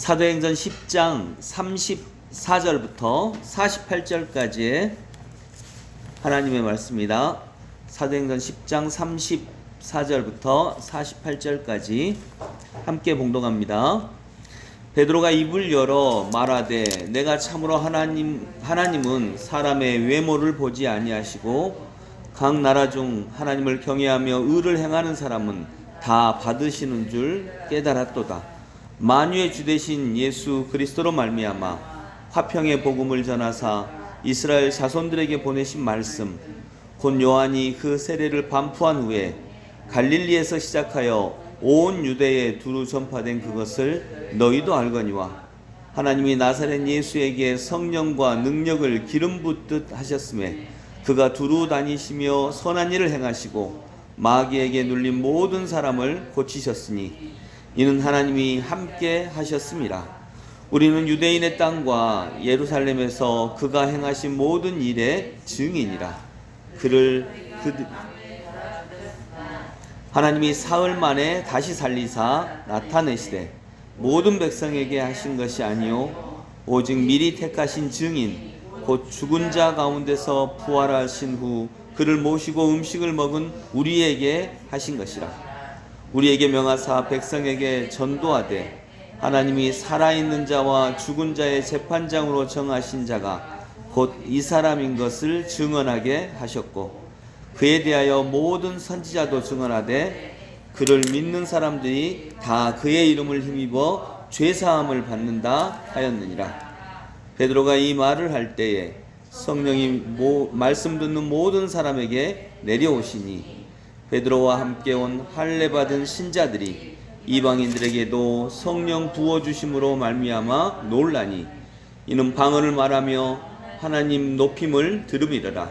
사도행전 10장 34절부터 48절까지의 하나님의 말씀입니다. 사도행전 10장 34절부터 48절까지 함께 봉독합니다. 베드로가 입을 열어 말하되 내가 참으로 하나님은 사람의 외모를 보지 아니하시고 각 나라 중 하나님을 경외하며 의를 행하는 사람은 다 받으시는 줄 깨달았도다. 만유의 주 되신 예수 그리스도로 말미암아 화평의 복음을 전하사 이스라엘 자손들에게 보내신 말씀 곧 요한이 그 세례를 반포한 후에 갈릴리에서 시작하여 온 유대에 두루 전파된 그것을 너희도 알거니와 하나님이 나사렛 예수에게 성령과 능력을 기름 붓듯 하셨음에 그가 두루 다니시며 선한 일을 행하시고 마귀에게 눌린 모든 사람을 고치셨으니 이는 하나님이 함께 하셨습니다. 우리는 유대인의 땅과 예루살렘에서 그가 행하신 모든 일의 증인이라. 하나님이 사흘 만에 다시 살리사 나타내시되 모든 백성에게 하신 것이 아니요 오직 미리 택하신 증인 곧 죽은 자 가운데서 부활하신 후 그를 모시고 음식을 먹은 우리에게 하신 것이라. 우리에게 명하사 백성에게 전도하되 하나님이 살아있는 자와 죽은 자의 재판장으로 정하신 자가 곧 이 사람인 것을 증언하게 하셨고 그에 대하여 모든 선지자도 증언하되 그를 믿는 사람들이 다 그의 이름을 힘입어 죄사함을 받는다 하였느니라. 베드로가 이 말을 할 때에 성령이 말씀 듣는 모든 사람에게 내려오시니 베드로와 함께 온 할례 받은 신자들이 이방인들에게도 성령 부어주심으로 말미암아 놀라니 이는 방언을 말하며 하나님 높임을 들음이러라.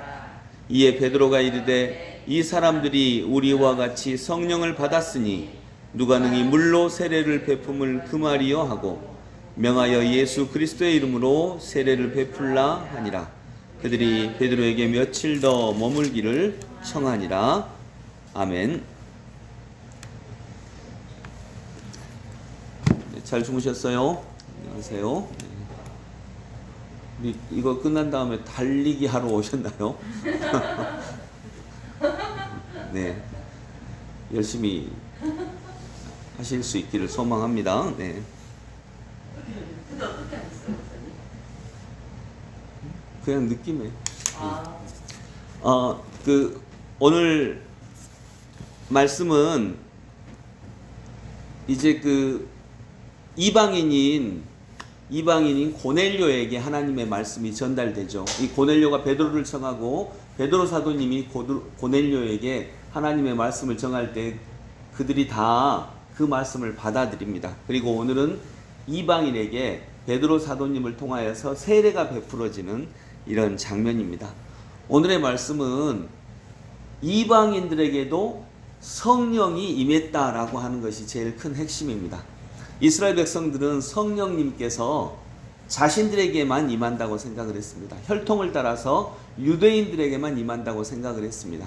이에 베드로가 이르되 이 사람들이 우리와 같이 성령을 받았으니 누가 능히 물로 세례를 베품을 금하리요 하고 명하여 예수 그리스도의 이름으로 세례를 베풀라 하니라. 그들이 베드로에게 며칠 더 머물기를 청하니라. 아멘. 네, 잘 주무셨어요? 안녕하세요. 네. 이거 끝난 다음에 달리기 하러 오셨나요? 네, 열심히 하실 수 있기를 소망합니다. 네. 그냥 느낌에. 오늘 말씀은 이제 이방인인 고넬료에게 하나님의 말씀이 전달되죠. 이 고넬료가 베드로를 청하고 베드로 사도님이 고넬료에게 하나님의 말씀을 전할 때 그들이 다 그 말씀을 받아들입니다. 그리고 오늘은 이방인에게 베드로 사도님을 통하여서 세례가 베풀어지는 이런 장면입니다. 오늘의 말씀은 이방인들에게도 성령이 임했다라고 하는 것이 제일 큰 핵심입니다. 이스라엘 백성들은 성령님께서 자신들에게만 임한다고 생각을 했습니다. 혈통을 따라서 유대인들에게만 임한다고 생각을 했습니다.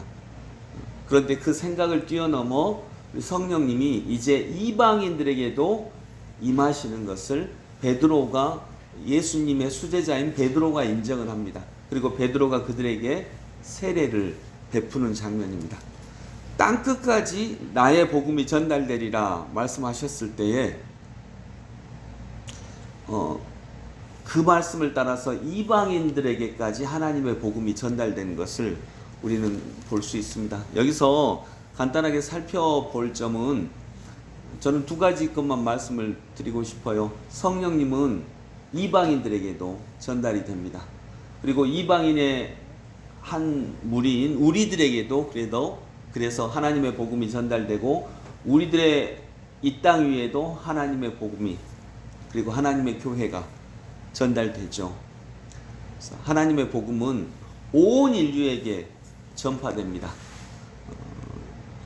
그런데 그 생각을 뛰어넘어 성령님이 이제 이방인들에게도 임하시는 것을 베드로가 예수님의 수제자인 베드로가 인정을 합니다. 그리고 베드로가 그들에게 세례를 베푸는 장면입니다. 땅끝까지 나의 복음이 전달되리라 말씀하셨을 때에 그 말씀을 따라서 이방인들에게까지 하나님의 복음이 전달된 것을 우리는 볼 수 있습니다. 여기서 간단하게 살펴볼 점은 저는 두 가지 것만 말씀을 드리고 싶어요. 성령님은 이방인들에게도 전달이 됩니다. 그리고 이방인의 한 무리인 우리들에게도 그래서 하나님의 복음이 전달되고 우리들의 이 땅 위에도 하나님의 복음이 그리고 하나님의 교회가 전달되죠. 그래서 하나님의 복음은 온 인류에게 전파됩니다.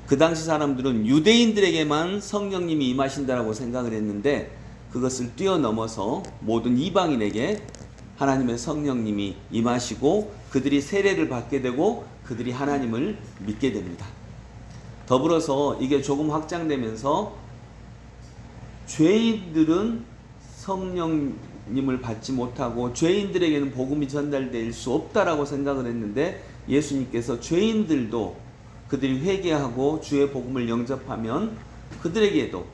그 당시 사람들은 유대인들에게만 성령님이 임하신다라고 생각을 했는데 그것을 뛰어넘어서 모든 이방인에게 하나님의 성령님이 임하시고 그들이 세례를 받게 되고 그들이 하나님을 믿게 됩니다. 더불어서 이게 조금 확장되면서 죄인들은 성령님을 받지 못하고 죄인들에게는 복음이 전달될 수 없다라고 생각을 했는데, 예수님께서 죄인들도 그들이 회개하고 주의 복음을 영접하면 그들에게도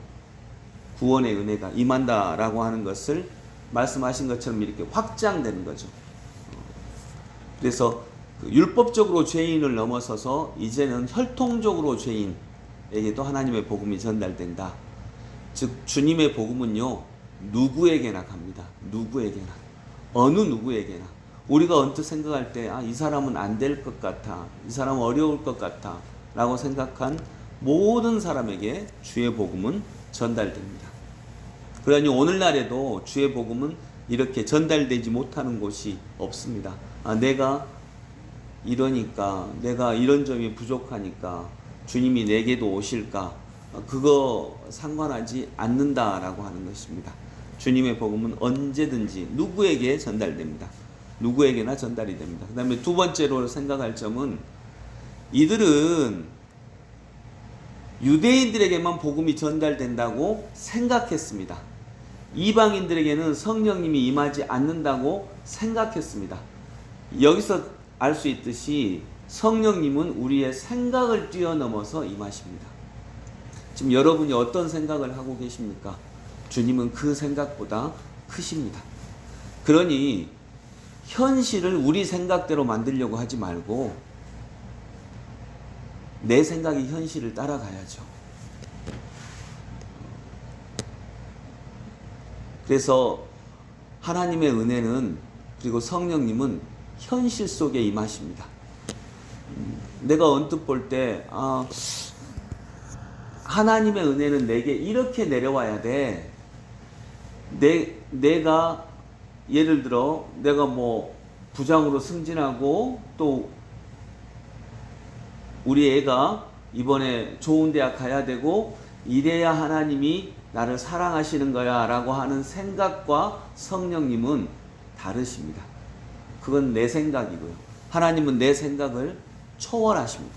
구원의 은혜가 임한다라고 하는 것을 말씀하신 것처럼 이렇게 확장되는 거죠. 그래서 율법적으로 죄인을 넘어서서 이제는 혈통적으로 죄인에게도 하나님의 복음이 전달된다. 즉 주님의 복음은요, 누구에게나 갑니다. 누구에게나, 어느 누구에게나. 우리가 언뜻 생각할 때 이 사람은 안 될 것 같아, 이 사람은 어려울 것 같아 라고 생각한 모든 사람에게 주의 복음은 전달됩니다. 그러니 오늘날에도 주의 복음은 이렇게 전달되지 못하는 곳이 없습니다. 내가 이러니까, 내가 이런 점이 부족하니까 주님이 내게도 오실까, 그거 상관하지 않는다라고 하는 것입니다. 주님의 복음은 언제든지 누구에게 전달됩니다. 누구에게나 전달이 됩니다. 그 다음에 두 번째로 생각할 점은, 이들은 유대인들에게만 복음이 전달된다고 생각했습니다. 이방인들에게는 성령님이 임하지 않는다고 생각했습니다. 여기서 알 수 있듯이 성령님은 우리의 생각을 뛰어넘어서 임하십니다. 지금 여러분이 어떤 생각을 하고 계십니까? 주님은 그 생각보다 크십니다. 그러니 현실을 우리 생각대로 만들려고 하지 말고 내 생각이 현실을 따라가야죠. 그래서 하나님의 은혜는, 그리고 성령님은 현실 속에 임하십니다. 내가 언뜻 볼 때 하나님의 은혜는 내게 이렇게 내려와야 돼. 내가 예를 들어 내가 뭐 부장으로 승진하고 또 우리 애가 이번에 좋은 대학 가야 되고 이래야 하나님이 나를 사랑하시는 거야 라고 하는 생각과 성령님은 다르십니다. 그건 내 생각이고요. 하나님은 내 생각을 초월하십니다.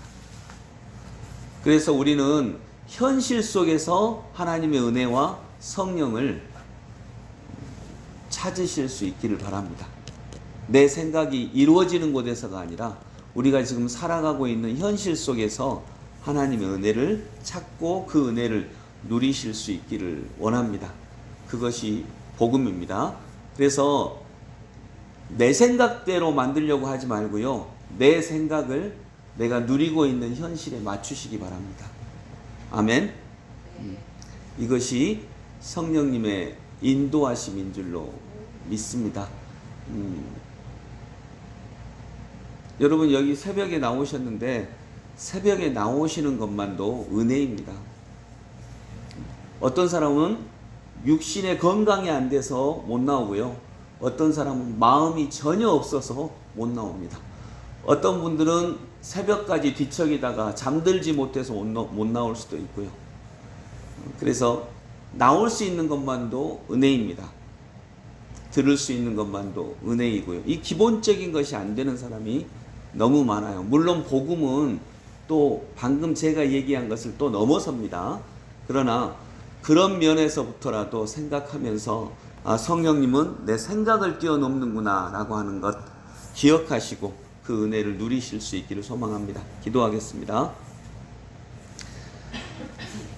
그래서 우리는 현실 속에서 하나님의 은혜와 성령을 찾으실 수 있기를 바랍니다. 내 생각이 이루어지는 곳에서가 아니라 우리가 지금 살아가고 있는 현실 속에서 하나님의 은혜를 찾고 그 은혜를 누리실 수 있기를 원합니다. 그것이 복음입니다. 그래서 내 생각대로 만들려고 하지 말고요, 내 생각을 내가 누리고 있는 현실에 맞추시기 바랍니다. 아멘. 이것이 성령님의 인도하심인 줄로 믿습니다. 여러분 여기 새벽에 나오셨는데 새벽에 나오시는 것만도 은혜입니다. 어떤 사람은 육신의 건강이 안 돼서 못 나오고요, 어떤 사람은 마음이 전혀 없어서 못 나옵니다. 어떤 분들은 새벽까지 뒤척이다가 잠들지 못해서 못 나올 수도 있고요. 그래서 나올 수 있는 것만도 은혜입니다. 들을 수 있는 것만도 은혜이고요. 이 기본적인 것이 안 되는 사람이 너무 많아요. 물론 복음은 또 방금 제가 얘기한 것을 또 넘어섭니다. 그러나 그런 면에서부터라도 생각하면서 성령님은 내 생각을 뛰어넘는구나 라고 하는 것 기억하시고 그 은혜를 누리실 수 있기를 소망합니다. 기도하겠습니다.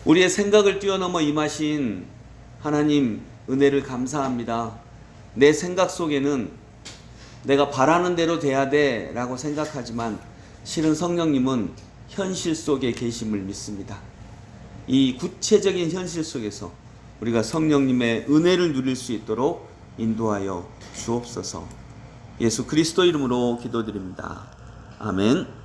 우리의 생각을 뛰어넘어 임하신 하나님 은혜를 감사합니다. 내 생각 속에는 내가 바라는 대로 돼야 돼 라고 생각하지만 실은 성령님은 현실 속에 계심을 믿습니다. 이 구체적인 현실 속에서 우리가 성령님의 은혜를 누릴 수 있도록 인도하여 주옵소서. 예수 그리스도 이름으로 기도드립니다. 아멘.